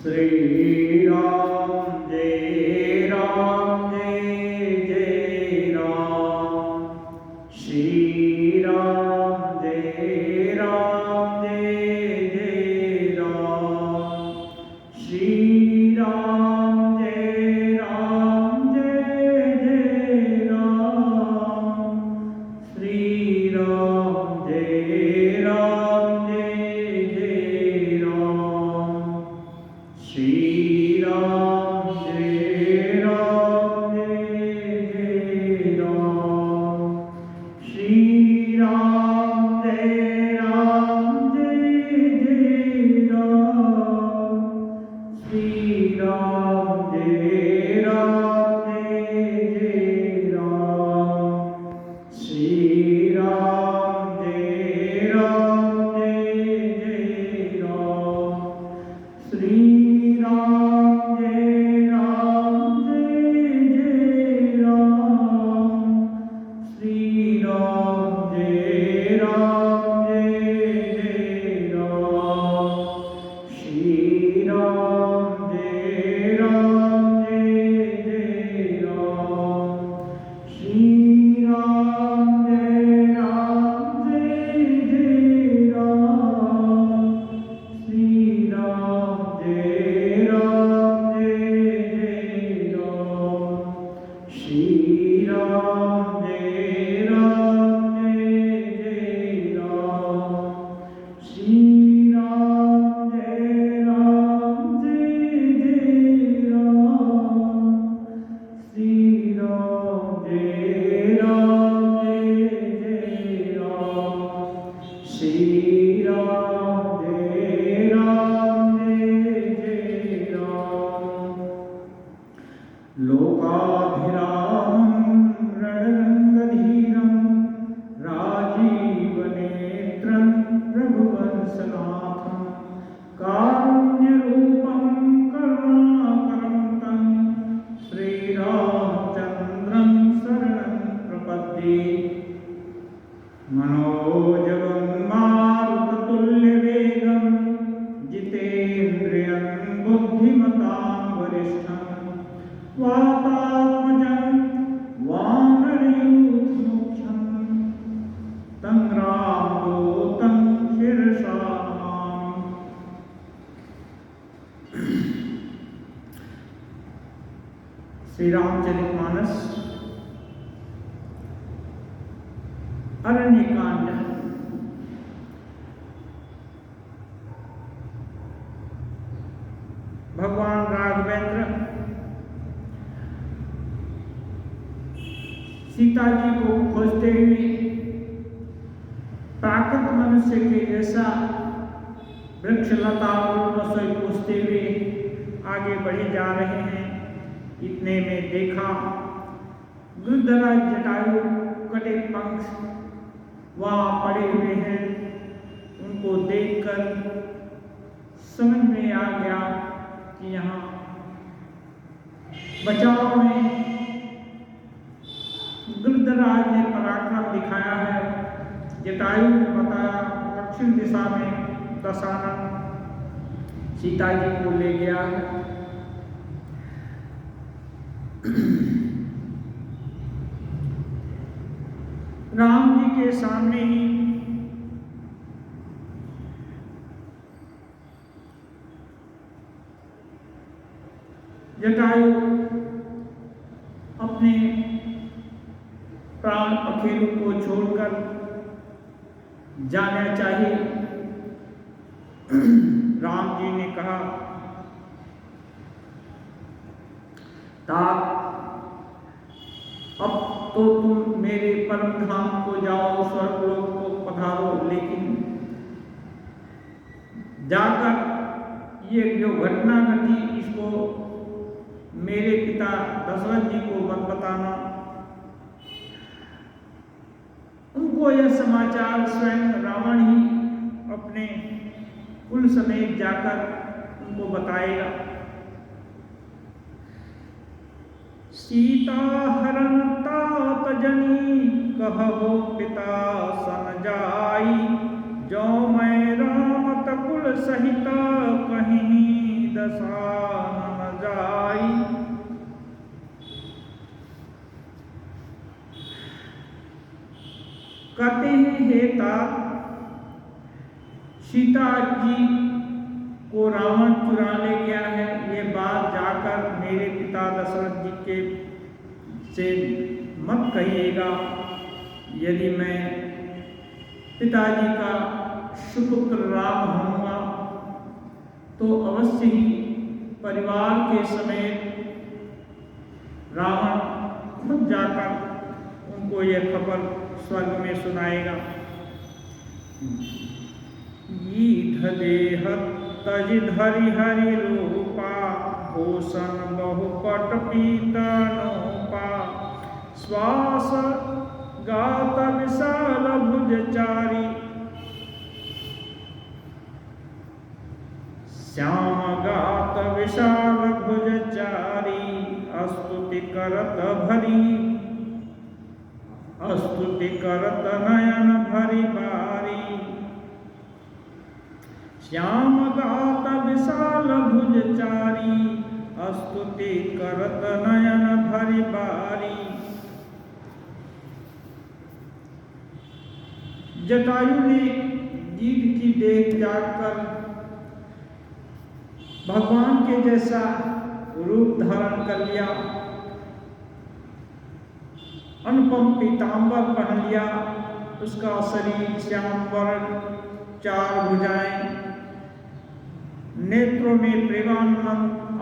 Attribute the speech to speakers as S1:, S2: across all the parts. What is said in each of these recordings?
S1: श्री राम जय जय राम। श्री राम जय जय राम। श्री राम जय जय राम। श्री राम जय जय राम। श्री राम जय जय राम। श्री राम जय जय राम। श्री राम जय जय राम। श्री राम जय जय राम। श्री राम जय जय राम। श्री राम जय जय राम। श्री राम जय जय राम। श्री राम जय जय राम। श्री राम जय जय राम। श्री राम जय जय राम। श्री राम जय जय राम। श्री राम जय जय राम। श्री राम जय जय राम। लोकाभिरामं रणरङ्गधीरं राजीवनेत्रं रघुवंशनाथं कारुण्यरूपं करुणाकरं तं श्रीरामचन्द्रं शरणं प्रपद्ये। मनोजवं मारुततुल्यवेगं जितेन्द्रियं बुद्धिमतां वरिष्ठं वातात्मजं वानरयूथमुख्यं तं रामदूतं शिरसा नमामि। श्री रामचरितमानस अरण्यकांड। भगवान राघवेंद्र सीता जी को खोजते हुए प्राकृत मनुष्य के जैसा वृक्ष लता रसोई पूछते हुए आगे बढ़े जा रहे हैं। इतने में देखा गिरधराज जटायु कटे पंख वहां पड़े हुए हैं। उनको देखकर समझ में आ गया कि यहाँ बचाव में गिरधराज ने पराक्रम दिखाया है। जटायु ने बताया दक्षिण दिशा में दशानन सीता जी को ले गया है। राम जी के सामने ही जटायु अपने प्राण पखेरु को छोड़कर जाना चाहिए। राम जी ने कहा, तात अब तो तुम मेरे परम धाम को जाओ, स्वर्गलोक को पधारो, लेकिन जाकर ये जो घटना घटी इसको मेरे पिता दशरथ जी को मत बताना। उनको यह समाचार स्वयं रावण ही अपने कुल समेत जाकर उनको बताएगा। सीता हरण तात जनी कहबो पिता सन जाई, जो मैं राम तकुल सहिता कहीं दशा न जाई। कहते हैं हे तात, सीता जी को रावण चुरा ले गया है, ये बात जाकर मेरे पिता दशरथ जी के से मत कहिएगा। यदि मैं पिताजी का सुपुत्र राम होऊंगा तो अवश्य ही परिवार के समेत रावण खुद जाकर उनको यह खबर स्वर्ग में सुनाएगा। ईध देह तज धरि हरि रूपा, भूषण बहुपट पीतनोपा, श्वास गात विशाल भुजचारी, श्याम गात विशाल भुजचारी, स्तुति करत नयन भरी बारी, श्याम गात विशाल भुजचारी, स्तुति करत नयन भरी बारी। जटायु ने गीध की देख जाकर भगवान के जैसा रूप धारण कर लिया, अनुपम पीतांबर पहन लिया, उसका शरीर श्याम वर्ण, चार भुजाएं, नेत्रों में प्रेमानंद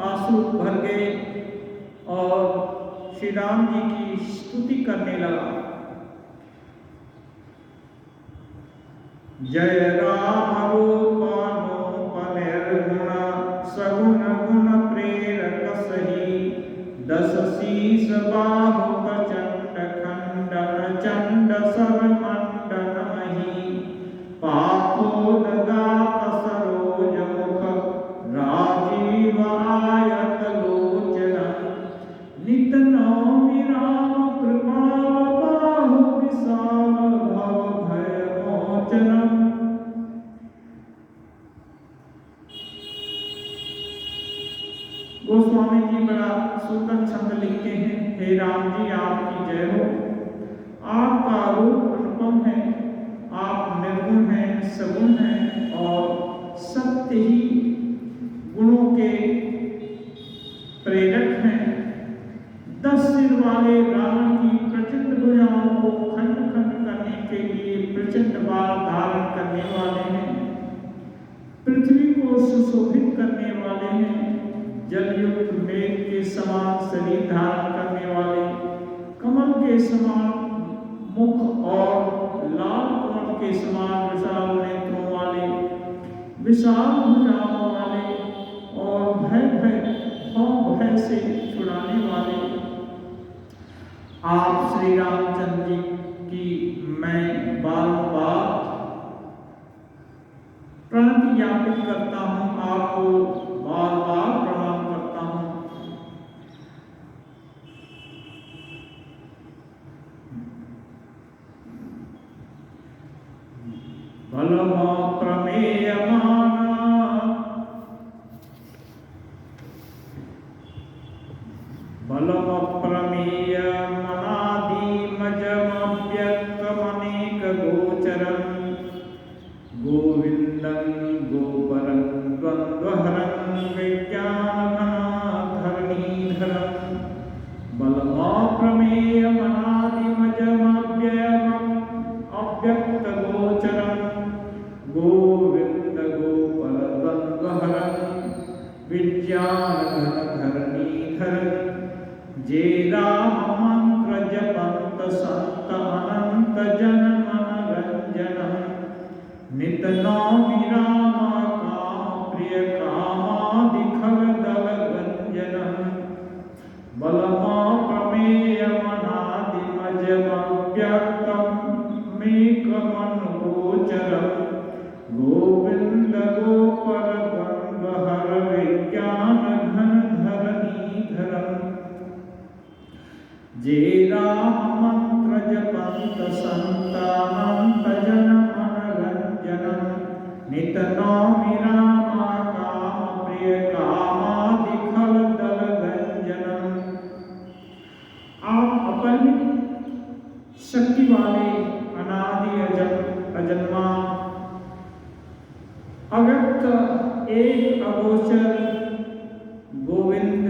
S1: आंसू भर गए और श्री राम जी की स्तुति करने लगा। जय राम रूपानोप निर्गुण, सगुण गुण प्रेरक सही, दस शीस बाहु प्रचंड खंडन, चंड सब मंडन मही, पापोद गात सरोज मुख, राजीव आयत लोचन, नित नौमि राम कृपाल बाहु विशाल, भव भय मोचनम। गोस्वामी जी बड़ा सुंदर छंद लिखते हैं। हे राम जी आपकी जय हो। आपका रूप अनुपम है, आप निर्गुण हैं, सगुण हैं और सत्य ही गुणों के प्रेरक हैं। 10 सिर वाले रावण की प्रचंड भुजाओं को खंड खंड करने के लिए प्रचंड बाल धारण करने वाले हैं। पृथ्वी को सुशोभित करने वाले हैं। जलयुक्त मेघ के समान शरीर धारण करने वाले, कमल के समान मुख और लाल कमल के समान विशाल नेत्रों वाले, विशाल भुजाओं वाले और भय से छुड़ाने वाले आप श्री रामचंद्र जी की मैं बार-बार प्रणति ज्ञापित करता हूँ, आपको बार-बार प्रणाम करता हूँ। बलमा प्रमेयमान, बलम प्रमेय मनादि मजमव्यक्तमनेक गोचरं, गोविंदं गोपरं द्वंद्वहरं विज्ञानधरणीधरं, बलमा प्रमेय मनादि मजमव्यक्त गोचरं, गोविंद गोपर द्वंद्वहरं विज्ञानधरणीधरं, जे राम मंत्र जपंत संत अनंत जन मनरंजनम, नित नौमि राम काम प्रिय कामादि खग दल गंजनम, बलमा प्रमेय मनादि मजमव्यक्तमेकमनोगोचरं, गोविंद गोपर द्वंद्वहर विज्ञानघनधरणीधरं, जे राम मंत्र जपंत संत अनंत जन मनरंजनम, नित नौमि राम काम प्रिय काम एक अगोचर गोविंद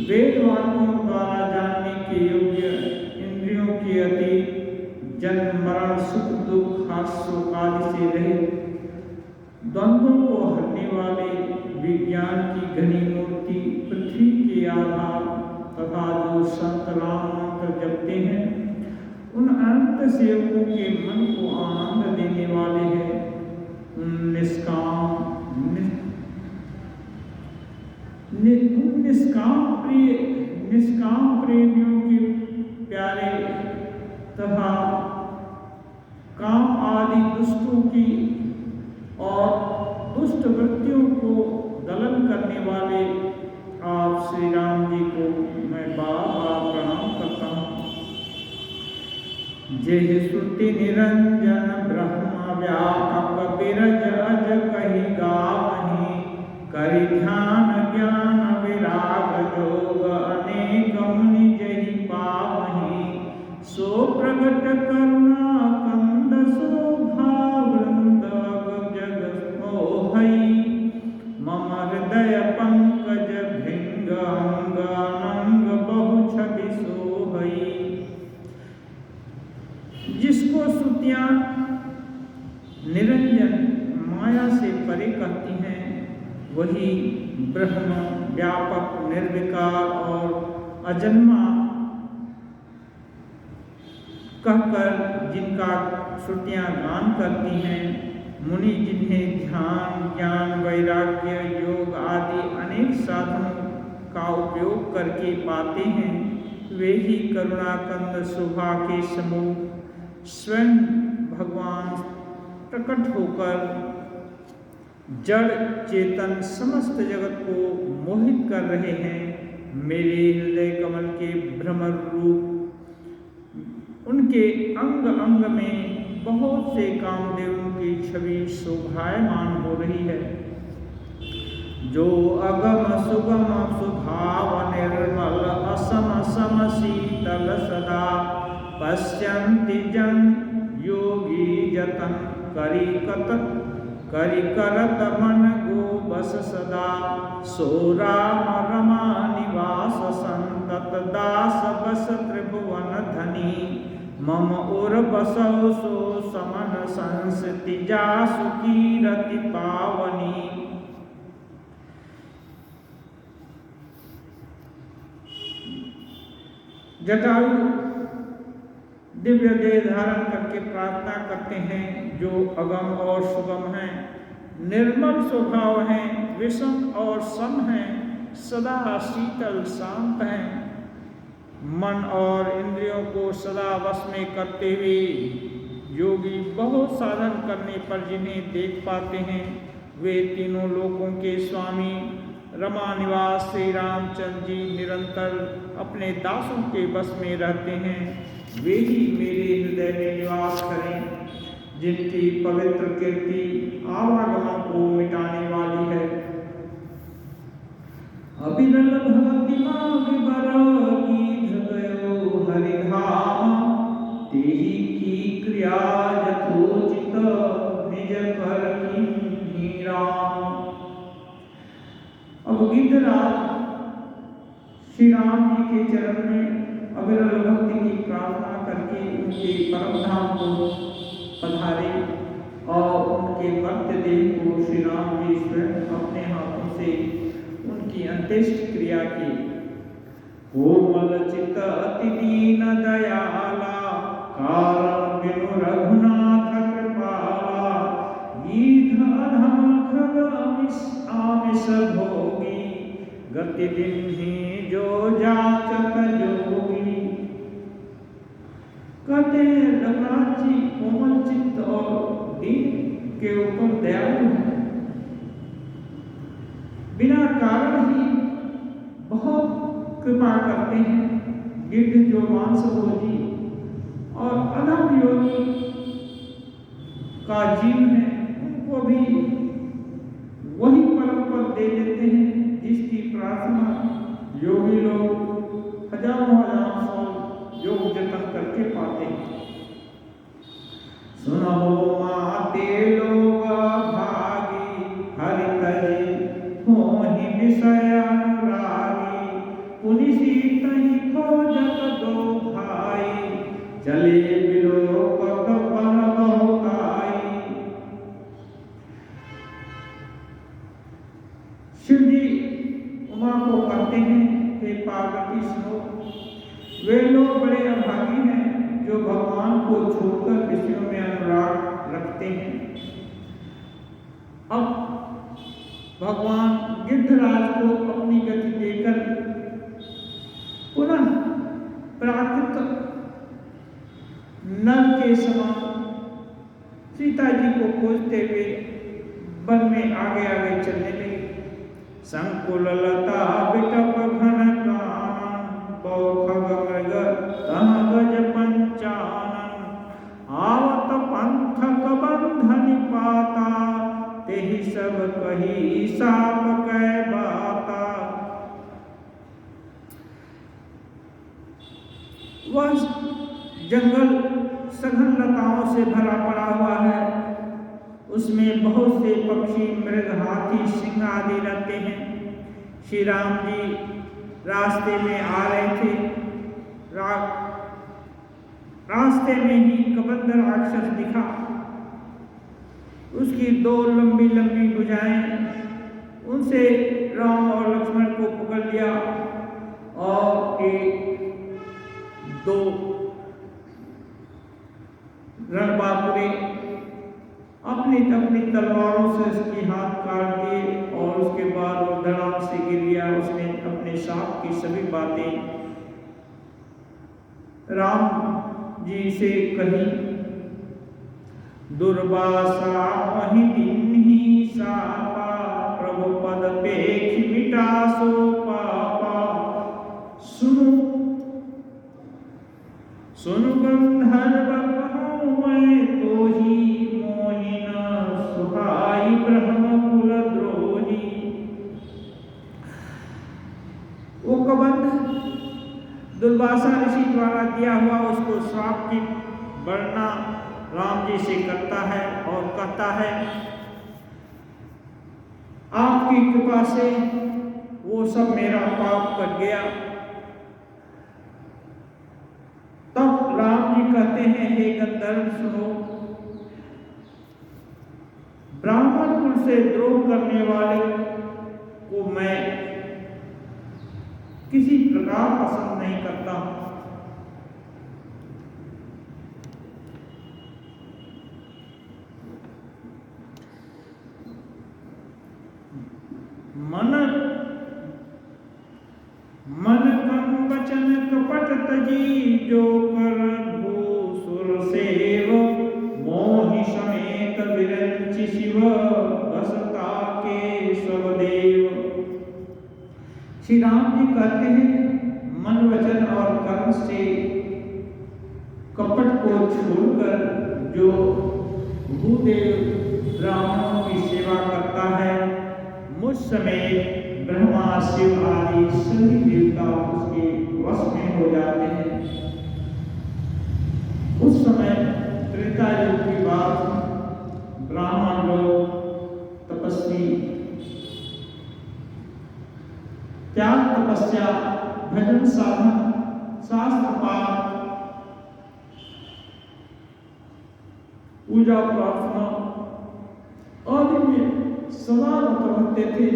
S1: वेद वाक्यों द्वारा जानने के योग्य, इंद्रियों के अतीत, जन्म मरण सुख दुख हास्य आदि से रहित, द्वंद्वों को हरने वाले विज्ञान की घनी मूर्ति, पृथ्वी के आधार तथा जो संत राम मंत्र जपते हैं उन अनंत सेवकों के मन को आनंद देने वाले हैं। उन निष्काम प्रेमियों के प्यारे तथा काम आदि दुष्टों की और दुष्ट वृत्तियों को दलन करने वाले आप श्री राम जी को मैं बार बार प्रणाम करता हूँ। जय श्रुति निरंजन ब्रह्म व्यापक बिरज अज कही गावहीं, करि ध्यान ज्ञान विराग जोग अनेक मुनि जहि पावहीं, सो प्रगट करुणा कंद शोभा वृंद जग मोहई, मम हृदय पंकज भृंग अंग अनंग बहु छवि सोहई। जिसको श्रुतियां निरंजन माया से परे करती हैं, वही ब्रह्म व्यापक निर्विकार और अजन्मा कहकर जिनका श्रुतियां गान करती हैं, मुनि जिन्हें ध्यान ज्ञान वैराग्य योग आदि अनेक साधनों का उपयोग करके पाते हैं, वे ही करुणाकंद शोभा के समूह स्वयं भगवान प्रकट होकर जड़ चेतन समस्त जगत को मोहित कर रहे हैं। मेरे हृदय कमल के भ्रमर रूप उनके अंग अंग में बहुत से कामदेवों की छवि शोभायमान हो रही है। जो अगम सुगम सुभाव निर्मल असम सम शीतल सदा, पश्यन्ति जन योगी जतन करि करत मन गो बस सदा, सो राम रमा निवास संतत दास बस त्रिभुवन धनी, मम उर बसौ सो समन संसति जासु कीरति पावनी। जटायु दिव्य देह धारण करके प्रार्थना करते हैं, जो अगम और सुगम हैं, निर्मल स्वभाव हैं, विषम और सम हैं, सदा शीतल शांत हैं, मन और इंद्रियों को सदा वश में करते हुए योगी बहुत साधन करने पर जिन्हें देख पाते हैं, वे तीनों लोकों के स्वामी रमा निवास श्री रामचंद्र जी निरंतर अपने दासों के बस में रहते हैं। वे ही मेरे हृदय में निवास करें, जिनकी पवित्र कीर्ति आवागमन को मिटाने वाली है। अविरल भक्ति विबर गीत गयो हरिधाम, तेहि की क्रिया यथोचित निज कर कीन्ही राम। अब गीतराज श्री राम जी के चरण में अविरल भक्ति की प्रार्थना करके उनके परम धाम को पधारे और उनके मर्त्य देह को श्री राम जी स्वयं अपने हाथों से उनकी अंत्येष्टि क्रिया की। कोमल चित्त अति दीन दयाला, कारण बिनु रघुनाथ कृपाला, गीध अधम खग आमिष भोगी, गति दिन्हि जो जाचक जोगी। कहते हैं रघुनाथ जी कोमल चित्त और दीन के ऊपर दयालु हैं, बिना कारण ही बहुत कृपा करते हैं। गिद्ध जो मांस भोजी और अधम योगी का जीव है, उनको भी वही परम पद दे देते हैं जिसकी प्रार्थना योगी लोग हजारों साल योग जतन करके पाते हैं। सुनो माते लोग भागी, विषय अनुरागी, पुनि सीत ही खोजत दो भाई, चले बिलोकत बन बहुकाई। शिव जी उमा को कहते हैं, हे पार्वती सुनो, वे लोग बड़े अभागी हैं जो भगवान को छोड़कर विषयों में अनुराग रखते हैं। अब भगवान गिद्धराज को अपनी गति देकर पुनः प्राकृत नल के समान सीता जी को खोजते हुए वन में आगे आगे चलने लगे। संकुल लता बिटप घन कानन, बौखग मृग तह गज पंचानन, आवत पंथक बंधन पाता, तेहि सब कही साप कै बाता। वह जंगल सघन लताओं से भरा पड़ा हुआ है, उसमें बहुत से पक्षी, मृग, हाथी, सिंह आदि रहते हैं। श्री राम जी रास्ते में आ रहे थे। रास्ते में ही कबंध राक्षस दिखा। उसकी दो लंबी लंबी भुजाएं, उनसे राम और लक्ष्मण को पकड़ लिया और दो रणबांकुरे अपनी अपनी तलवारों से उसकी हाथ काट दिए और उसके बाद वो धड़ाम से गिर गया। उसने अपने साप की सभी बातें राम जी से कही। दुर्वासा वही दिन ही सापा, प्रभु पद पेख मिटा सो पापा। सुनु गंधर्व कहूँ मैं तो ही, मोहिन सुहाई ब्रह्म कुल द्रोही। वो कबंध दुर्वासा ऋषि द्वारा दिया हुआ उसको श्राप की वर्णना राम जी से करता है और कहता है, आपकी कृपा से वो सब मेरा पाप कट गया। तब राम जी कहते हैं, हे गंधर्व सुनो, ब्राह्मण कुल से द्रोह करने वाले को मैं किसी प्रकार पसंद नहीं करता हूं। मन कम वचन कपट तजी, जो कर भूसुर सेव, मोहि समेत विरंचि शिव, बसता के स्वदेव। श्री राम जी कहते हैं, मन वचन और कर्म से कपट को छोड़कर जो भूदेव ब्राह्मणों की सेवा करता है, मुझ समेत ब्रह्मा शिव आदि सभी देवता उसके वश में हो जाते हैं। उस समय त्रेता युग की बात, ब्राह्मण लोग तपस्वी त्याग, तपस्या, भजन साधन, शास्त्र पाठ, पूजा प्रार्थना आदि में सदा रहते थे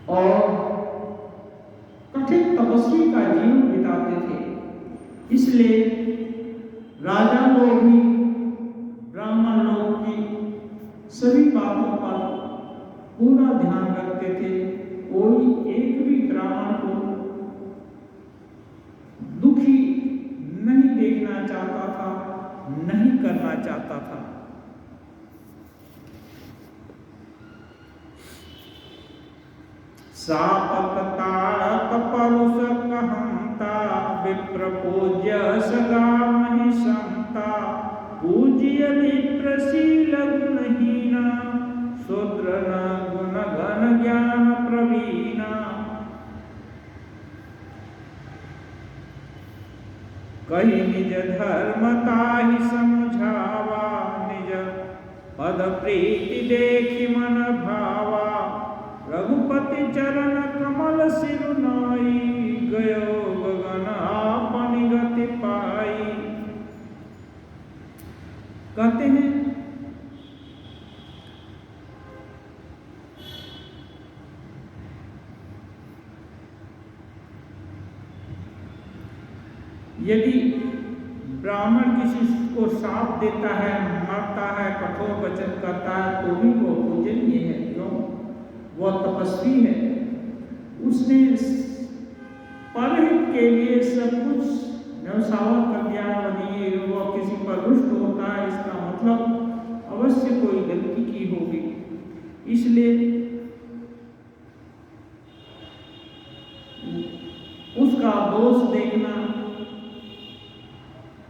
S1: और कठिन तपस्वी का जीवन बिताते थे। इसलिए राजा लोग भी ब्राह्मण लोग की सभी बातों पर पूरा ध्यान रखते थे। कोई एक भी ब्राह्मण को दुखी नहीं देखना चाहता था, नहीं करना चाहता था। सापक ताड़क परुष कहंता, विप्र पूज्य सदा महि समता, पूज्य विप्रशील गुणहीना, शूद्र न गुण घन ज्ञान प्रवीणा। कही निज धर्मता ही समझावा, निज पद प्रीति देखि मन भावा, रघु रघुपति चरण कमल सिरुनाई, गयो गगन आपन गति पाई। कहते हैं यदि ब्राह्मण किसी को श्राप देता है, मारता है, कठोर वचन करता है, तो भी वो पूजनीय है। क्यों? वह तपस्वी है, उसने परहित के लिए सब कुछ न्यौछावर कर दिया। यदि वह किसी पर रुष्ट होता है, इसका मतलब अवश्य कोई गलती की होगी। इसलिए उसका दोष देखना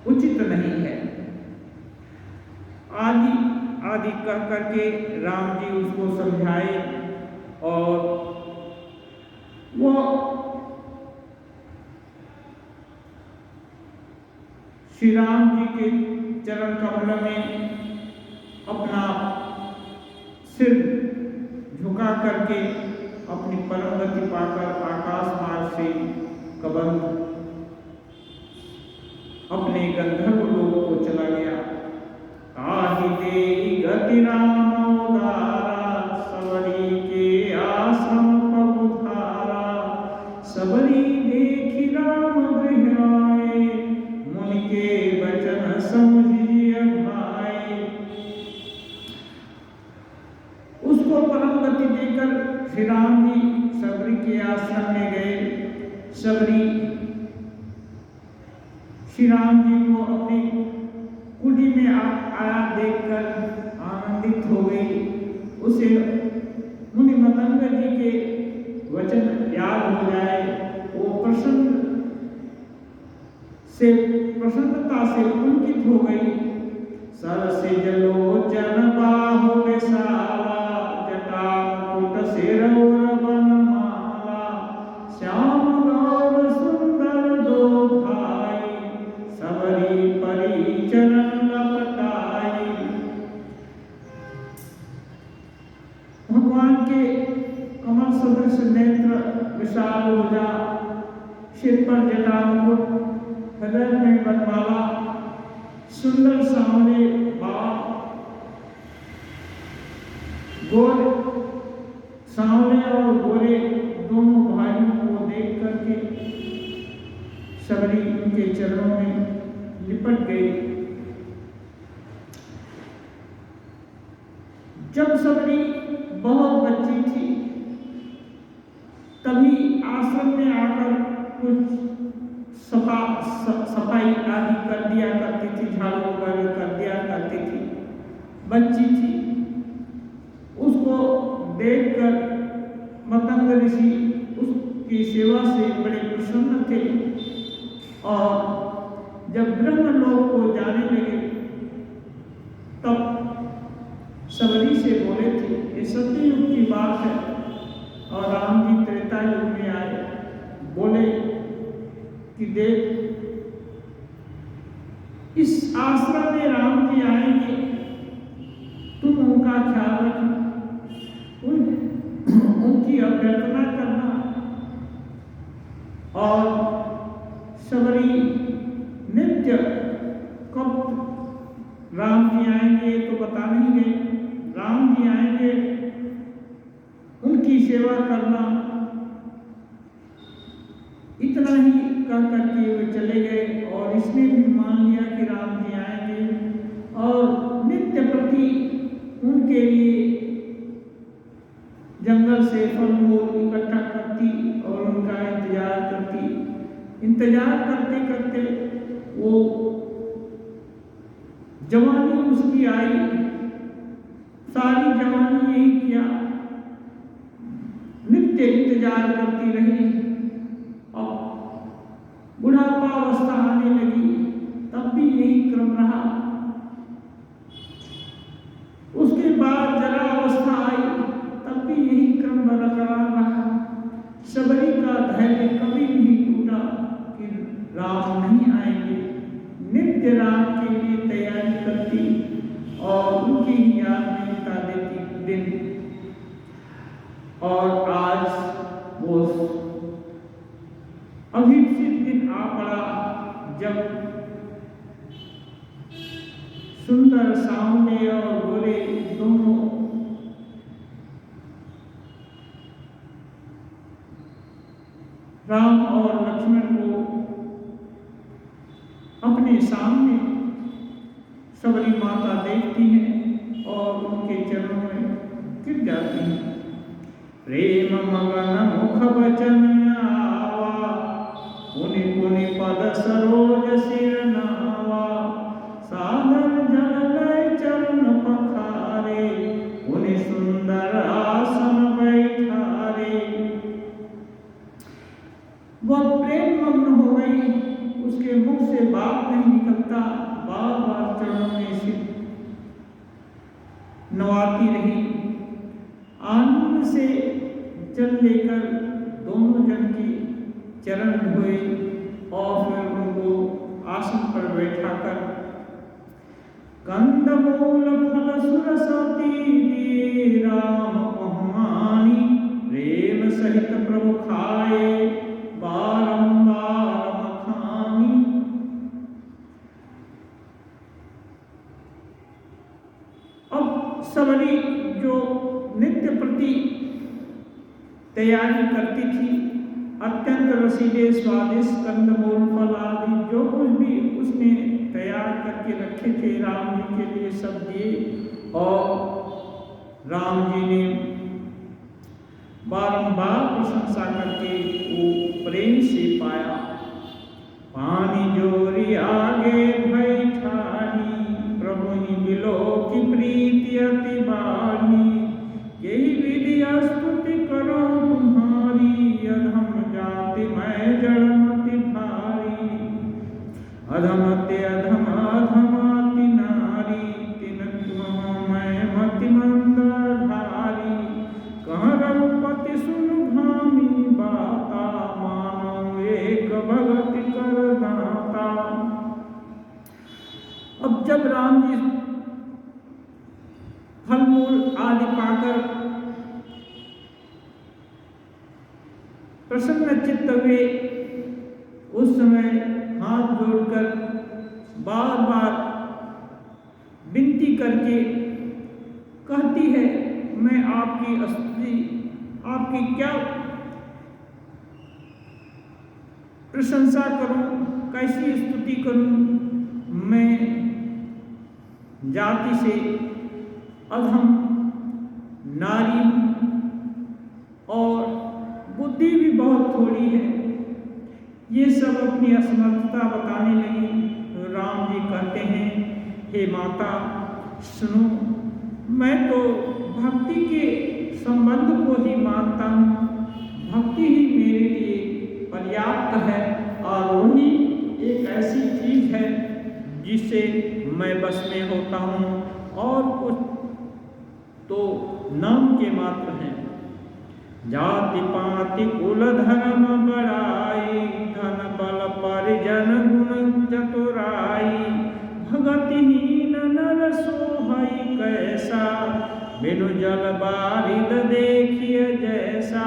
S1: उचित नहीं है। आदि आदि कह करके राम जी उसको समझाए और वो श्री राम जी के चरण कमल में अपना सिर झुका करके अपनी परम गति पाकर आकाश मार्ग से कबंध अपने गंधर्व लोक को चला गया। आहि तेरी गति राम उदारा, सबरी के आश्रम पबुधारा। सबरी देखी राम गृह आए, मुनि के वचन समझिए भाई। उसको परम गति देकर श्री राम जी सबरी के आश्रम में गए। सबरी श्री राम जी को अपनी कुटी में आया देखकर आनंदित हो गई। उसे मुनि मतंग जी के वचन याद हो जाए, वो प्रसन्नता से पुलकित हो गई। सर से जलोचन बाहु विशाला, जटा मुकुट सिर और बनमाला। श्याम गौर सुंदर दो भाई, सबरी परी चरण लपटाई। भगवान के कमल सदृश नेत्र, विशाल भुजा, सिर पर जटा मुकुट, हृदय में बनमाला, सुंदर सांवले बाल, गोरे सांवले और गोरे दोनों भाइयों को देख करके सबरी उनके चरणों में लिपट गई। जब सबरी बहुत बच्ची थी, तभी आश्रम में आकर कुछ सफाई आदि कर दिया करती थी, झाड़ू वगैरह कर दिया करती थी। बच्ची थी, उसको देखकर मतंग ऋषि उसकी सेवा से बड़े प्रसन्न थे और जब ब्रह्मलोक को जाने लगे तब सबरी से बोले थे, ये सत्ययुग की बात है और राम जी त्रेता युग में आए। बोले कि देख, इस आश्रम में राम जी आएंगे, तुम उनका ख्याल रखना, उनकी अभ्यर्थना करना। और सबरी नित्य कब राम जी आएंगे तो बता नहीं गए, राम जी आएंगे उनकी सेवा करना, इतना ही कह करके वे चले गए। और इसने भी मान लिया कि राम जी आएंगे और नित्य प्रति उनके लिए जंगल से फल मूल इकट्ठा करती और उनका इंतजार करती। इंतजार करते करते वो जवानी उसकी आई, सारी जवानी यही किया, नित्य इंतजार करती रही। और बुढ़ापा अवस्था आने लगी, तब भी यही क्रम रहा। उसके बाद जरा अवस्था आई, तब भी यही क्रम बरकरार रहा। सबरी का धैर्य कभी नहीं टूटा कि राम नहीं आएंगे। नित्य राम के लिए तैयारी करती और उनकी ही याद में बिता देती दिन। और आज जब सुंदर सामने और गोरे दोनों राम और लक्ष्मण को अपने सामने सबरी माता देखती है और उनके चरणों में गिर जाती है। प्रेम मगन मुख वचन आवा, पुनि पुनि पद सरोज सिर नावा, सादर जल लय चरण पखारे, पुनि सुंदर आसन बैठारे। वह प्रेम मग्न हो गई, उसके मुख से बात नहीं निकलता, बार बार चरणों में सिर नवाती रही। आनंद से जल लेकर दोनों जन की चरण धोए और फिर उनको आसन पर बैठाकर कंदमूल फल सुरसती दिए राम पहुमानी, प्रेम सहित प्रभु खाए बारंबार मखानी। अब सबरी जो नित्य प्रति तैयारी करती थी, अत्यंत रसीले स्वादिष्ट कंदमूल फल आदि जो कुछ भी उसने तैयार करके रखे थे राम जी के लिए सब दिए और राम जी ने बारंबार प्रशंसा करके वो प्रेम से पाया। पानी जोरी आगे भई ठाढ़ी, प्रभु ही बिलो की प्रीति अति बाढ़ी, यही विधि स्तुति करो तुम्हारी, अधम जाति मैं जड़मति भारी, अधमते अधम अधमाति नारी, तिन मैं मति मंदधारी, कह रघुपति सुन भामिनी बाता, मानो एक भगति कर दाता। अब जब राम जी फल मूल आदि पाकर प्रसन्न चित्त हुए, उस समय हाथ जोड़कर बार बार विनती करके कहती है, मैं आपकी स्तुति, आपकी क्या प्रशंसा करूं, कैसी स्तुति करूं। मैं जाति से अधम नारी और बुद्धि भी बहुत थोड़ी है। ये सब अपनी असमर्थता बताने लगी। तो राम जी कहते हैं, हे माता सुनो, मैं तो भक्ति के संबंध को ही मानता हूँ, भक्ति ही मेरे लिए पर्याप्त है और वही एक ऐसी चीज है जिससे मैं बस में होता हूँ, और कुछ तो नाम के मात्र हैं। जाति पाति कुल धर्म बड़ाई, धन बल परिजन गुण चतुराई, भगतिहीन नर सोहई कैसा, बिनु जल बारिद देखिए जैसा।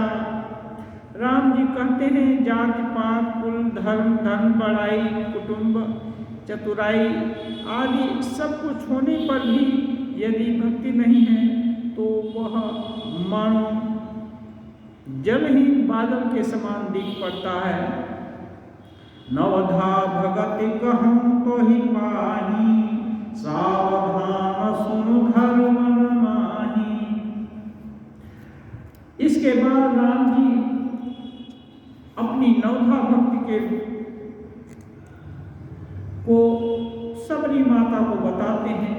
S1: राम जी कहते हैं, जाति पात कुल धर्म धन बड़ाई कुटुंब चतुराई आदि सब कुछ होने पर भी यदि भक्ति नहीं है तो वह मानो जलहीन बादल के समान दिख पड़ता है। नवधा भगति कहूँ तो ही पाही, सावधान सुनु धर्म माही। इसके बाद राम जी अपनी नवधा भक्ति के को सबरी माता को बताते हैं।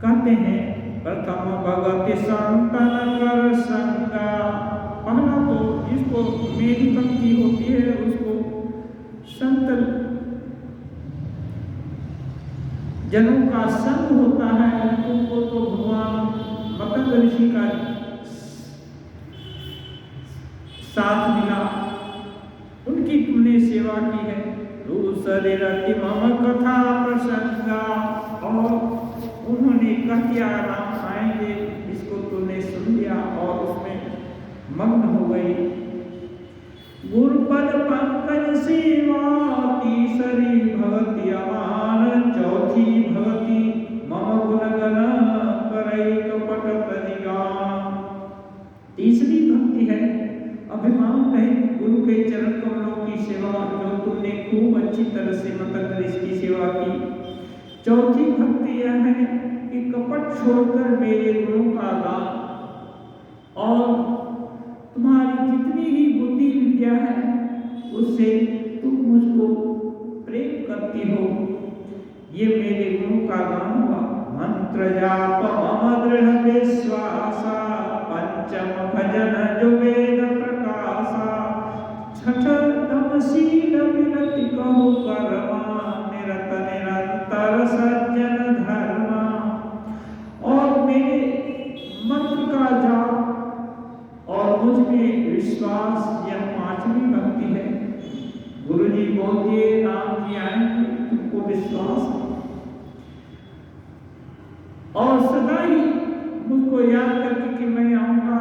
S1: कहते हैं, प्रथम भगति संतन कर संगा। पहला तो जिसको मेरी भक्ति होती है उसको संत जनों का संग होता है। उनको तो भगवान मतंग ऋषि का साथ मिला, उनकी तुमने सेवा की है। दूसरे रति मम कथा प्रसंगा, और उन्होंने कह दिया राम आएंगे, इसको तूने सुन लिया और उसमें मग्न हो गई। गुरु गुरुपद पंकज सेवा, तीसरी भगति अमान, चौथी भगति मम गुणगण करई कपट परिगान। तीसरी भक्ति है अभिमान रहित गुरु के चरण कमलों की सेवा, जो तुमने खूब अच्छी तरह से मतलब इसकी सेवा की। चौथी भक्ति यह है कि कपट छोड़कर मेरे गुणों का गान, और तुम्हारी जितनी ही बुद्धि विद्या है उससे तुम मुझको प्रेम करती हो, ये मेरे गुणों का गान हुआ। मंत्र जाप मम दृढ़ विश्वासा, पंचम भजन जो वेद प्रकाशा, छठ तमसील विनति कहु करमा, निरत निरंतर सज्जन धर्मा। और मेरे मंत्र का जाप और मुझ में विश्वास, यह पांचवी भक्ति है। गुरु जी बोलिए राम जी आएंगे, तुमको विश्वास है और सदा ही मुझको याद करके कि मैं आऊंगा,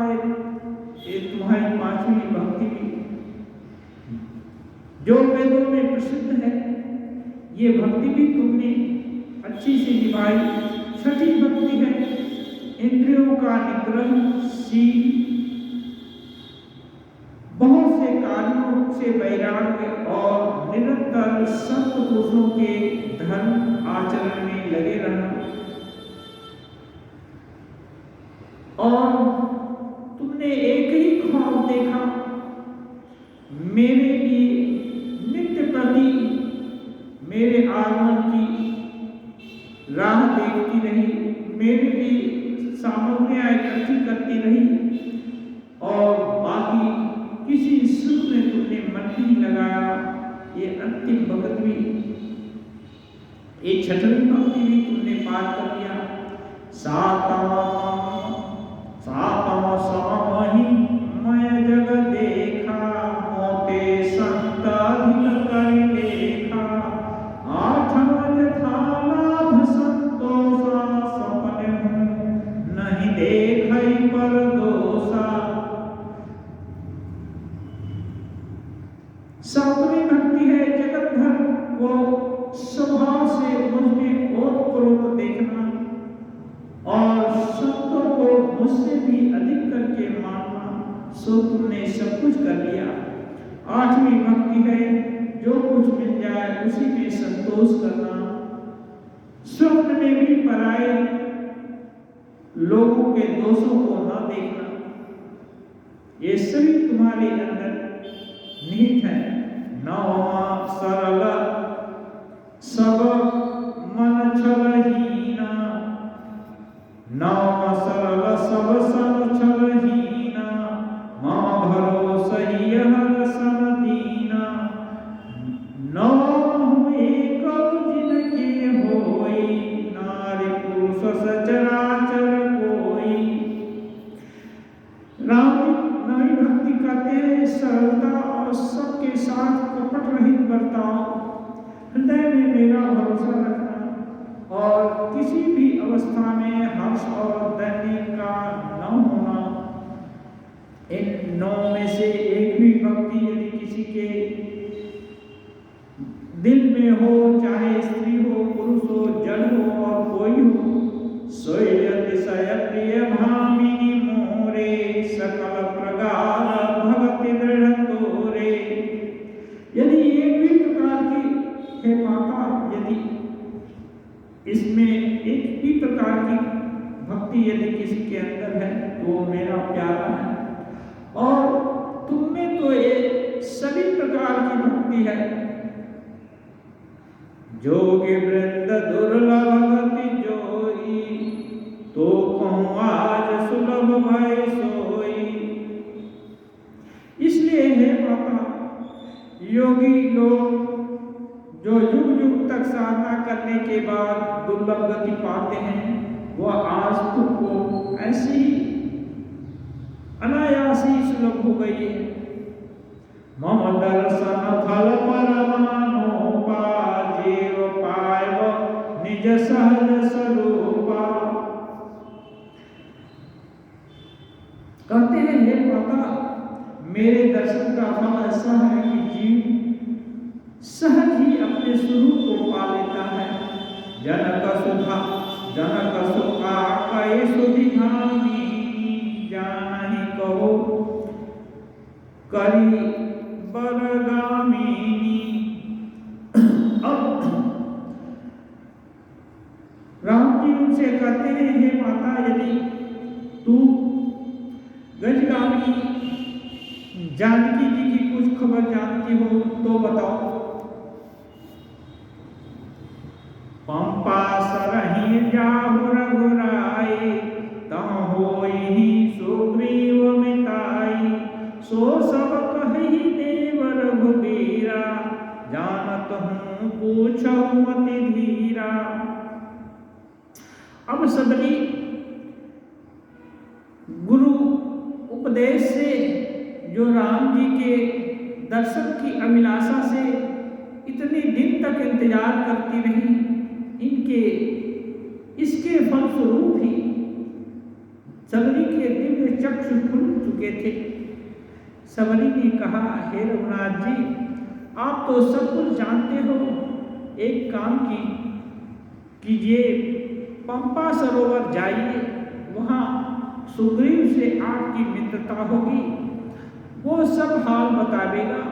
S1: ये तुम्हारी पांचवी भक्ति भी जो वेदों में प्रसिद्ध है, ये भक्ति भी तुमने अच्छी से निभाई। छठी भक्ति है इंद्रियों का निग्रहशील, बहुत से कार्यों से वैराग्य और निरंतर संत पुरुषों के धर्म आचरण में लगे रहना। और तुमने एक ही ख्वाब देखा, मेरे लिए नित्य प्रति मेरे आगमन की राह देखती रही, मेरे लिए सामग्रियां इकट्ठी करती रही, और बाकी किसी सुख में तुमने मन नहीं लगाया। ये अंतिम भक्त भी, ये छठवीं भक्ति भी तुमने पार कर लिया। सातम समहि मैं जग देखा, मोते संत अधिक कर लेखा, आठम यथा लाभ संतोषा, सपने नहीं देखई पर दोषा। सातवीं भक्ति है जगत भर को स्वभाव से मुझ में ओतप्रोत देखना, और संतों को मुझसे भी अधिक करके मानना। सो तुमने सब कुछ कर लिया। आठवीं भक्ति है जो कुछ मिल जाए उसी में संतोष करना, स्वप्न में भी पराए लोगों के दोषों को न देखना। ये सभी तुम्हारे अंदर निहित है। नवमा सरल सब मन छलहीना, नवमा सरल सब सन छलहीना, मां भरोसहि हर सन दीना। नवम एक जिनके होई, नारी पुरुष सचराचर कोई। राम नवी भक्ति करते हैं सरलता और सबके साथ कपट रहित बर्ताव, हृदय में मेरा भरोसा रखना, और किसी भी अवस्था में हर्ष और दैन्य का न होना। इन नौ में से एक भी भक्ति यदि किसी के दिल में हो, चाहे स्त्री हो, पुरुष हो, जड़ हो और कोई हो, सोई अतिशय प्रिय भामिनी मोरे, सकल प्रगार भगति दृढ़ तोरे। यदि एक भी प्रकार की हे माता, यदि इसमें एक भी प्रकार की भक्ति यदि किसी के अंदर है तो वो मेरा प्यारा है, और तुम में तो ये सभी प्रकार की भक्ति है। जोगी वृंद दुर्लभ भक्ति जोई, तो कहूँ आज सुलभ भय सोई। इसलिए हे माता, योगी लोग जो युग युग तक साधना करने के बाद दुर्लभ गति पाते हैं, वह आज तुमको ऐसी अनायासी सुलभ हो गई है। मम दर्शन फल परमानोपा, जीव पायव निज सहज स्वरूपा। कहते हैं हे माता, मेरे दर्शन का फल ऐसा है कि जीव सहज ही अपने स्वरूप को पा लेता है। जनक सुखा कहे सुधिगामी जानि कहो करी बरगामिनी। अब राम जी उनसे कहते हैं, हे माता, यदि तू गजगामी जानकी जी की कुछ खबर जानती हो तो बताओ। पंपा सरहि जाहु रघुराई तहाँ होई सुग्रीव मिताई। सो सब कहि देव रघुबीरा जानत हूँ पूछहु मति धीरा। अब सबरी गुरु उपदेश से जो राम जी के दर्शन की अभिलाषा से इतने दिन तक इंतजार करती रही, इनके इसके फलस्वरूप ही सबरी के दिव्य चक्षु खुल चुके थे। सबरी ने कहा, हे रघुनाथ जी, आप तो सब कुछ जानते हो, एक काम कीजिए, पंपा सरोवर जाइए, वहाँ सुग्रीव से आपकी मित्रता होगी, वो सब हाल बता देगा।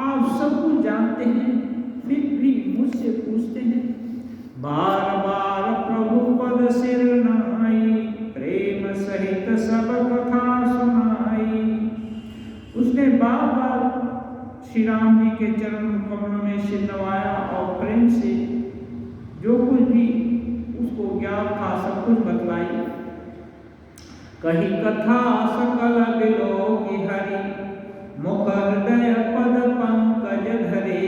S1: आप सब कुछ जानते हैं, फिर भी मुझसे पूछते हैं। बार बार प्रभु पद सिर नाई, प्रेम सहित सब कथा सुनाई। उसने बार बार श्री राम जी के चरण कमलों में सिर नवाया और प्रेम से जो कुछ भी उसको ज्ञान था सब कुछ बतलाई। कही कथा सकल बिलोकी हरि, मुख हृदय पद पंकज धरे।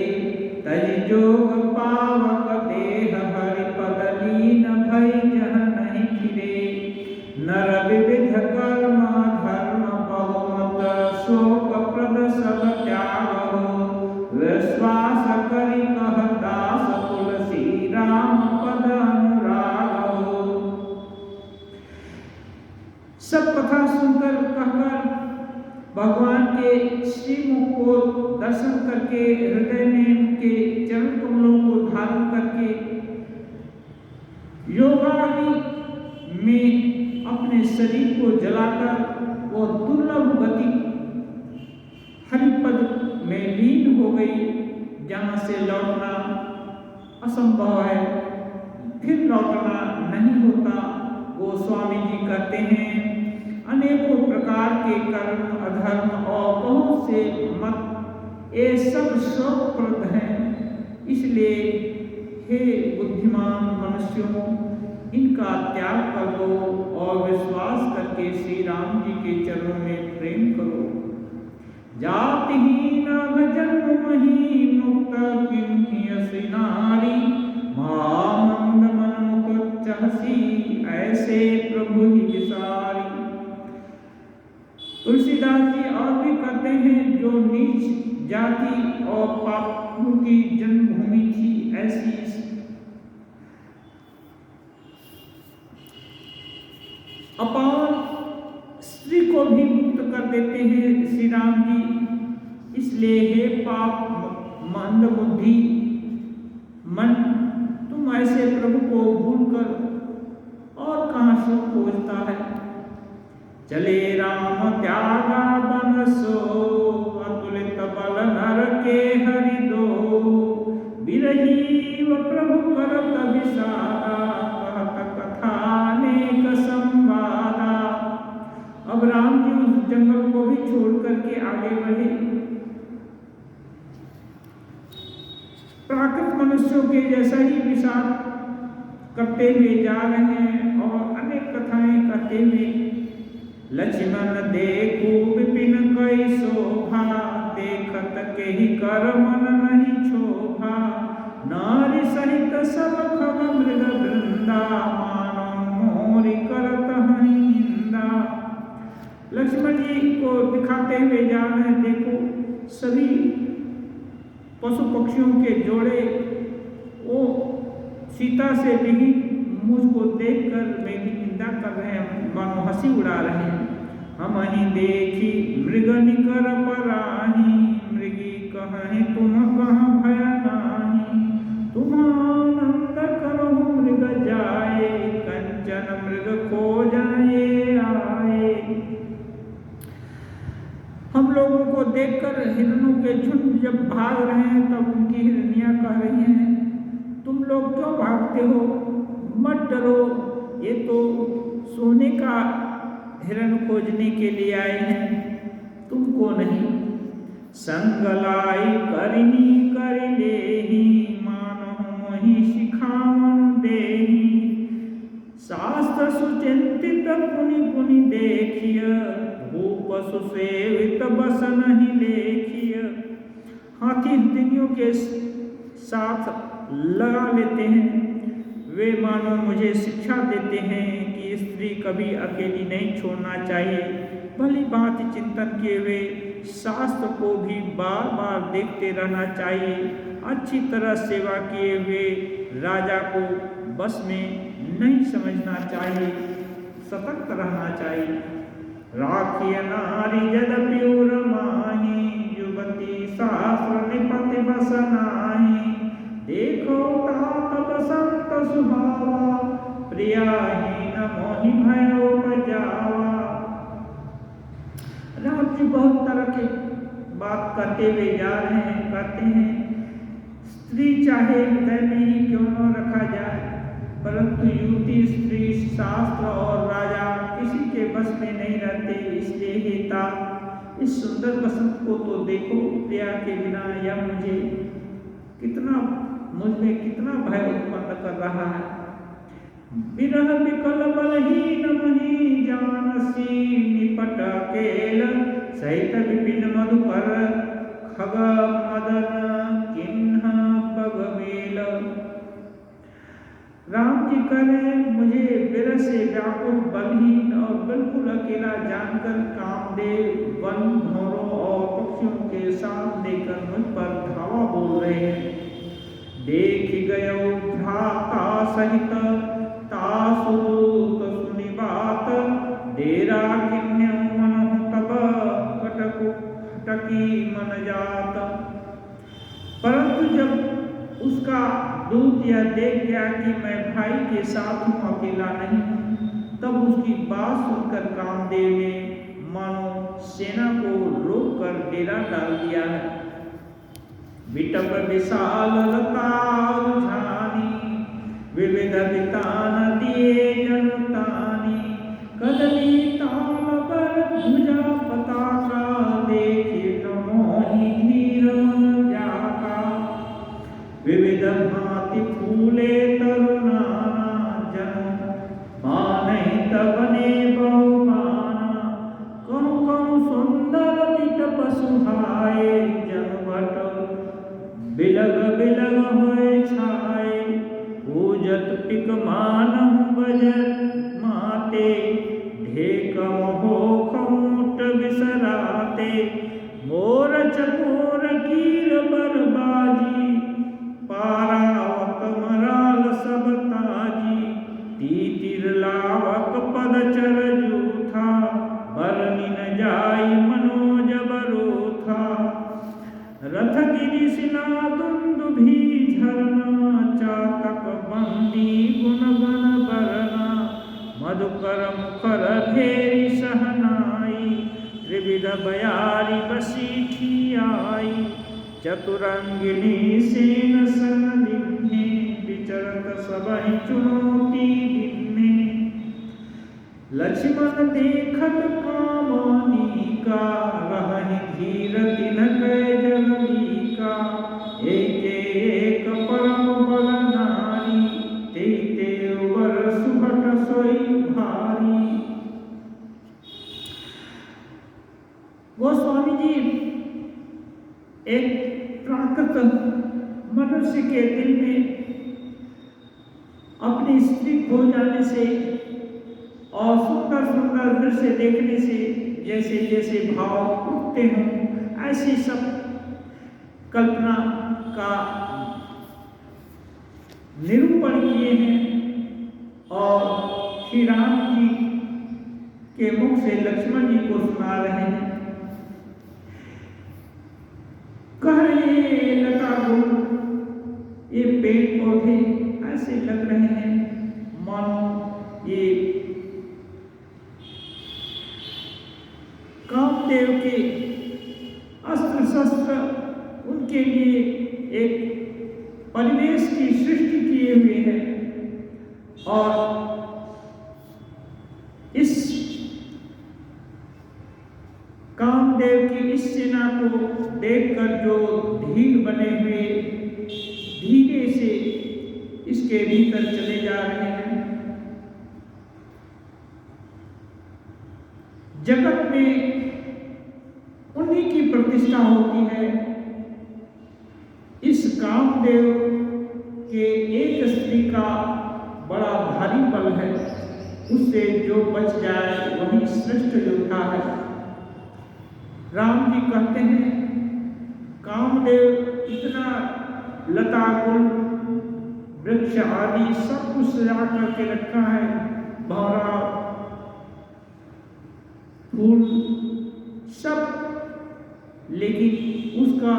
S1: तज जोग पावक देह हरि पद लीन भई जह नहीं फिरे। नर विविध कर्म धर्म बहुमत, शोक प्रद सब त्याग हो। विश्वास करि कह दास तुलसी, राम पद अनुराग हो। सब कथा सुनकर कहकर भगवान के श्रीमुख को दर्शन करके, हृदय में उनके चरण कमलों को धारण करके, योगाग्नि में अपने शरीर को जलाकर वो दुर्लभ गति हरिपद में लीन हो गई, जहाँ से लौटना असंभव है, फिर लौटना नहीं होता। वो स्वामी जी कहते हैं, अनेकों प्रकार के कर्म अधर्म और बहुत से मत ये सब शोकप्रद हैं, इसलिए हे बुद्धिमान मनुष्यों, इनका त्याग कर दो और विश्वास करके श्री राम जी के चरणों में प्रेम करो। जातिहीन जन्महि मुक्त किन्हि नारी, महामंद मनमुख चहसी ऐसे प्रभु ही विसारी। तुलसीदास जी और भी कहते हैं, जो नीच जाति और पापों की जन्मभूमि थी, ऐसी अपार स्त्री को भी मुक्त कर देते हैं श्री राम जी। इसलिए हे पाप मंद बुद्धि मन, तुम ऐसे प्रभु को भूलकर और कहाँ सुख खोजता है। चले राम त्यागा बन सो, अतुलित बल नर के हरि दो। बिरही व प्रभु करत विषादा, कहत कथा अनेक संवादा। अब राम जी उस जंगल को भी छोड़ करके आगे बढ़े। प्राकृत मनुष्यों के जैसा ही विषाद करते हुए जा रहे हैं और अनेक कथाएं कहते हुए। लक्ष्मण देखो विपिन कई शोभा, देखत के ही कर मन नहीं क्षोभा। नारी सहित सब खग मृग वृंदा, मानव मोरी करत हनि निंदा। लक्ष्मण जी को दिखाते हुए जा रहे हैं, देखो सभी पशु पक्षियों के जोड़े वो सीता से भी मुझको देखकर मेरी निंदा कर रहे हैं, मानो हंसी उड़ा रहे हैं। हम ही देखी मृग निकर पराही, मृगी कहे तुम कहाँ भय नाही, तुम आनंद करो मृग जाए, कंचन मृग खो जाए आए। हम लोगों को देखकर हिरणों के झुंड जब भाग रहे हैं तब उनकी हिरनियां कह रही हैं, तुम लोग क्यों भागते हो, मत डरो, ये तो सोने का हिरण खोजने के लिए आए हैं, तुमको नहीं। संग लाई करनी कर लेही, मानो मोहि सिखावन देही, शास्त्र सुचिंतित पुनि पुनि देखिय, भूप सुसेवित बस नहीं लेखिय। हाथी हथिनियों के साथ लगा लेते हैं, वे मानो मुझे शिक्षा देते हैं कि स्त्री कभी अकेली नहीं छोड़ना चाहिए। भली बात चिंतन किए वे शास्त्र को भी बार बार देखते रहना चाहिए। अच्छी तरह सेवा किए हुए राजा को बस में नहीं समझना चाहिए, सतर्क रहना चाहिए। राखिय नारी यद्यपि माही, युवती शास्त्र निपति बस नाही, देखो तात बसंत सुहावा, प्रियाहीन मोहि भयो बजावा। राम जी बहुत तरह के बात करते हुए जा रहे हैं, कहते हैं स्त्री चाहे हृदय में ही क्यों न रखा जाए, परंतु युवती स्त्री शास्त्र और राजा किसी के बस में नहीं रहते। इसलिए हेता इस सुंदर बसंत को तो देखो, प्रिया के बिना यह मुझे मुझ में कितना भय उत्पन्न कर रहा है। विरह विकल बलहीन मही जानसी, निपट अकेल सहित विपिन मधुकर, खग मदन किन्ह बगमेल। राम जी करें मुझे विरह से व्याकुल, बलहीन और बिल्कुल अकेला जानकर कामदेव वन भौरों और पक्षियों के साथ लेकर मुझ पर धावा बोल रहे हैं। देख गयो भ्राता सहित तासुत सुनि बात, डेरा किन्ह्यो मनहु तब कटकु खटकी मन जात। परंतु जब उसका दूत यह देख गया कि मैं भाई के साथ हूँ, अकेला नहीं हूँ, तब उसकी बात सुनकर कामदेव ने मानो सेना को रोक कर डेरा डाल दिया है। विटप विशाल लता झानी, विविध वितान दिए जनतानी, कदली ताल पर भुजा पताका, देखी न मोहि धीर मन जाका। विविध भांति फूले तरुनाना, जन मानहि तबने बहुमाना, कहु कहु सुंदर विटप सुहाए, जन भट बिलग बिलग होए छाए। पूजत पिक मानहु बजत माते, ढेक मोह खौट बिसराते। मोर चकोर कीर बरबाजी, पारावत मराल सब ताजी। तीतिर लावक पद चर जूथा, बरनि न जाई मनोज बरूथा। रथ गिरि सिना दुंदुभि झरना, चातक बंदी गुण गण बरना। मधुकर मुखर घेरी सहनाई, त्रिविध बयारी बसीठी आई। चतुरंगिनी सेन सन दिन्हे, विचरत सबहि चुनौती दिन्हे। लक्ष्मण देखत कामानी का, रहहि धीर तिनक जगदीका। एक एक परम बल नारी, ते वर सुभट सोई भारी। गोस्वामी जी एक प्राकृत मनुष्य के दिल में अपनी स्त्री खो जाने से और सुंदर सुंदर दृश्य देखने से जैसे जैसे भाव उठते हों, ऐसी सब कल्पना का निरूपण किए हैं। और श्री राम जी के मुख से लक्ष्मण जी को सुना रहे हैं। कह रहे हैं लता गुल, ये पेड़ पौधे ऐसे लग रहे हैं मानो ये कामदेव के अस्त्र शस्त्र उनके लिए एक परिवेश की सृष्टि किए हुए हैं और इस कामदेव की इस सेना को देखकर जो धीर बने हुए धीरे से इसके भीतर चले जा रहे हैं। जगत में उन्हीं की प्रतिष्ठा होती है। इस कामदेव के एक स्त्री का बड़ा भारी बल है, उससे जो बच जाए वही श्रेष्ठ योद्धा है। राम जी कहते हैं कामदेव इतना लता गुल वृक्ष आदि सब कुछ सजा करके रखा है, भौरा फूल सब, लेकिन उसका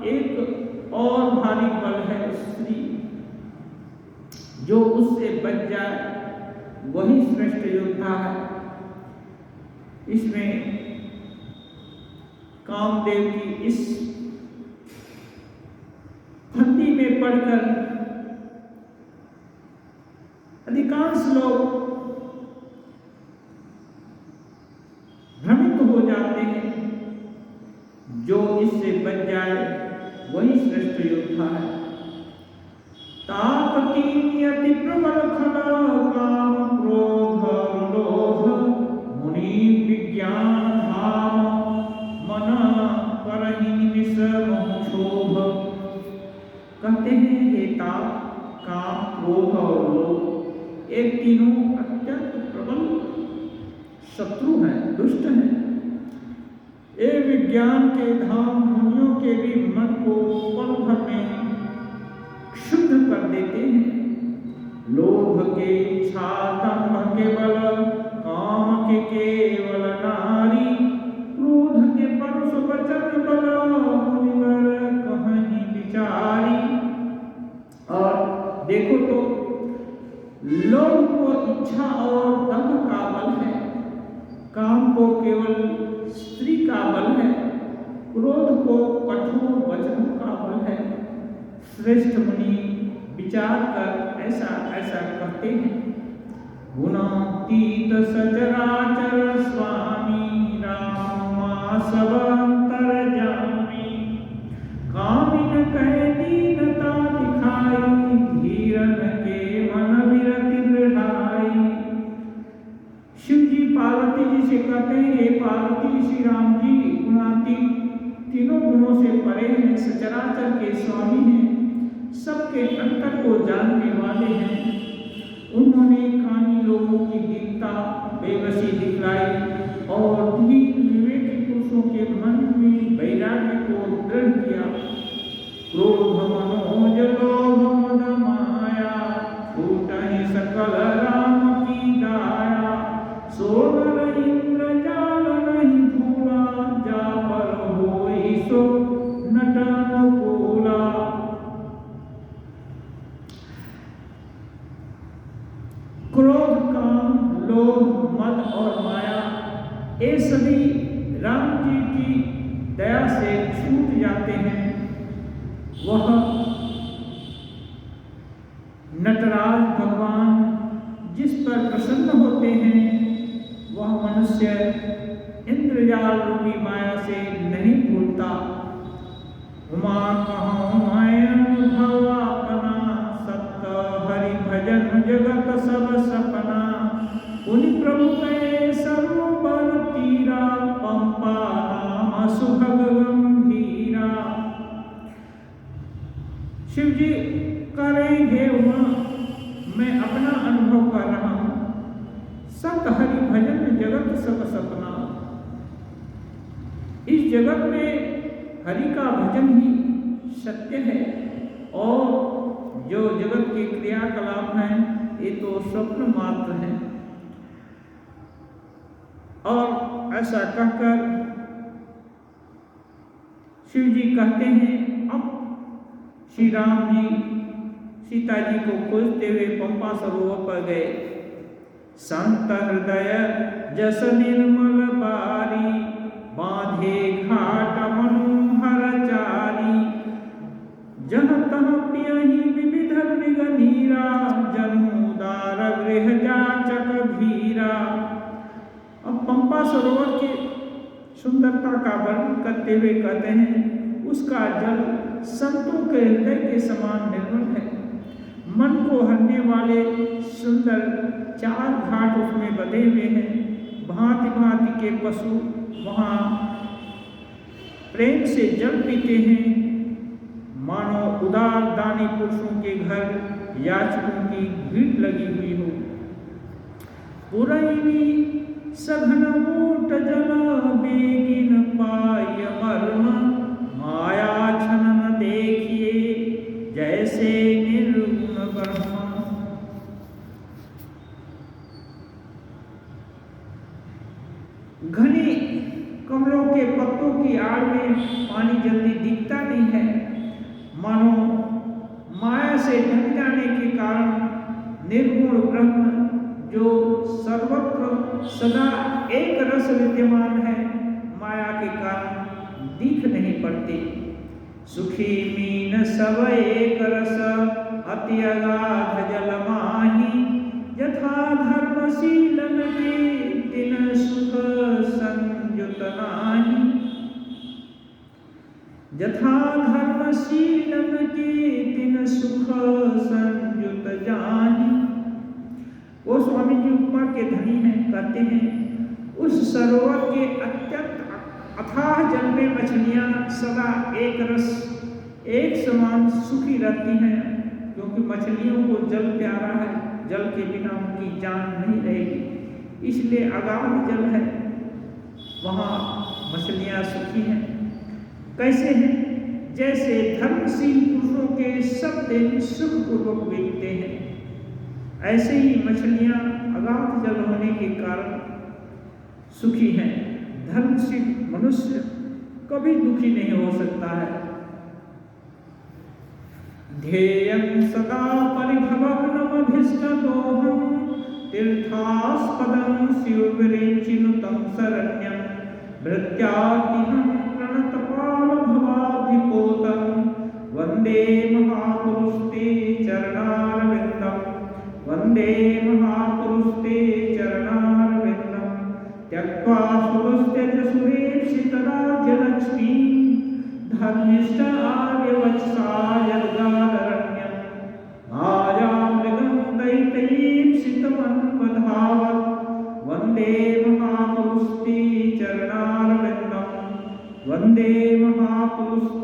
S1: एक और भारी बल है स्त्री, जो उससे बच जाए वही श्रेष्ठ योद्धा है। इसमें कामदेव की इस फंदी में पड़कर अधिकांश लोग भ्रमित हो जाते हैं। जो इससे बच जाए वही श्रेष्ठ योद्धा है। तापती अति प्रबल खला काम क्रोध लोभ मुनि विज्ञान धाम मन करहि निमिष मोक्षोभ। कहते हैं हे ताप, काम, क्रोध और लोभ एक तीनों अत्यंत प्रबल शत्रु हैं, दुष्ट हैं। ये विज्ञान के धाम मुनियों के भी मन को पल भर में शुद्ध कर देते हैं। लोभ के इच्छा, दंभ के बल, काम के केवल नारी, क्रोध के परुष वचन बल, मुनिवर कहीं विचारी। और देखो तो लोभ को इच्छा और दंभ का बल है, काम को केवल स्त्री का बल है, क्रोध को कठोर वचनों का बल है। श्रेष्ठ मुनि विचार कर ऐसा ऐसा करते हैं। गुणातीत सचराचर स्वामी राम सब अंतर्यामी, कामिन कह दीनता दिखाई, धीरन के मन विरति दृढ़ाई। शिव जी पार्वती जी से कहते हैं हे पार्वती, श्री राम जी गुणातीत तीनों गुणों से परे हैं, सचराचर के स्वामी हैं, सबके अंतर को जानने वाले हैं। उन्होंने कानी लोगों की दीनता बेबसी दिखलाई और धीर विवेकी पुरुषों के मन में वैराग्य को दृढ़ किया। क्रोध मनोज लोभ मद माया, छूटहि सकल राम की दाया। सोनर इंद्र जाल नहीं भूला, जा पर होई सो नटन भूला। क्रोध, काम, लोभ, मद और माया ये सभी राम जी की दया से छूट जाते हैं। वह नटराज भगवान जिस पर प्रसन्न होते हैं, वह मनुष्य इंद्रजाल रूपी माया से नहीं भूलता। उमा कहूँ मैं अनुभव अपना, सत्य हरि भजन जगत सब सपना। उनि प्रभु के सरोवर तीरा, पंपा नाम सुभग गंभीरा। शिव जी करेंगे उमा, मैं अपना अनुभव कर रहा हूँ। सत हरि भजन जगत सब सपना। इस जगत में हरि का भजन ही सत्य है और जो जगत के क्रियाकलाप हैं ये तो स्वप्न मात्र हैं। और ऐसा कहकर शिव जी कहते हैं, अब श्री राम जी सीता जी को खोजते हुए पंपा सरोवर पर गए। संत हृदय जस निर्मल बारी, बांधे घाट मनोहर चारी। जह तह पियहि विविध मृग नीरा, जनुदार गृह जाचक भीरा। अब पंपा सरोवर की सुंदरता का वर्णन करते हुए कहते हैं, उसका जल संतों के हृदय के समान निर्मल है। मन को हरने वाले सुंदर 4 घाट उसमें बंधे हुए हैं। भांति भांति के पशु वहाँ प्रेम से जल पीते हैं, मानो उदार दानी पुरुषों के घर याचकों की भीड़ लगी हुई हो। पुरैनी सघन ऊट जल बेगिन पाय मर्म, माया छनन देखिए जैसे निर्गुण ब्रह्म। घने कमलों के पत्तों की आड़ में पानी जल्दी दिखता नहीं है, मानो माया से ढक जाने के कारण निर्गुण ब्रह्म जो सर्वत्र सदा एक रस विद्यमान है, माया के कारण दिख नहीं पड़ते। सुखी मीन सब एक रस, अति अगाध जल माही। यथा धर्मशीलन के दिन सुख संयुत नाही, यथा धर्मशीलन के दिन सुख संयुत जानी। वो स्वामी जी उपमा के धनी हैं, कहते हैं उस सरोवर के अत्यंत अथाह जल में मछलियां सदा एक रस एक समान सुखी रहती हैं, क्योंकि मछलियों को जल प्यारा है, जल के बिना उनकी जान नहीं रहेगी, इसलिए अगाध जल है, वहाँ मछलियां सुखी हैं। कैसे हैं? जैसे धर्मशील पुरुषों के सब दिन सुखपूर्वक बीतते हैं, ऐसे ही मछलियां अगाध जल होने के कारण सुखी हैं। धर्मशील मनुष्य कभी दुखी नहीं हो सकता है। ध्येयं सदा परिभवग्नमभीष्टदोहं, तीर्थास्पदं शिवविरिञ्चिनुतं शरण्यं। भृत्यातिहं प्रणतपालभवाब्धिपोतं, वन्दे महापुरुषते चरणारविन्दं। वन्दे महापुरुषते चरणारविन्दं। त्यक्त्वा सुरस्त्यज सुरेप्सितराज्यलक्ष्मीं, धर्मिष्ठ आर्यवत्सा यद्गादरण्यं। मायामृगं दैत्यैप्सितमन्वधावत्, वन्दे महापुरुषते चरणारविन्दं। वन्दे महापुरुषते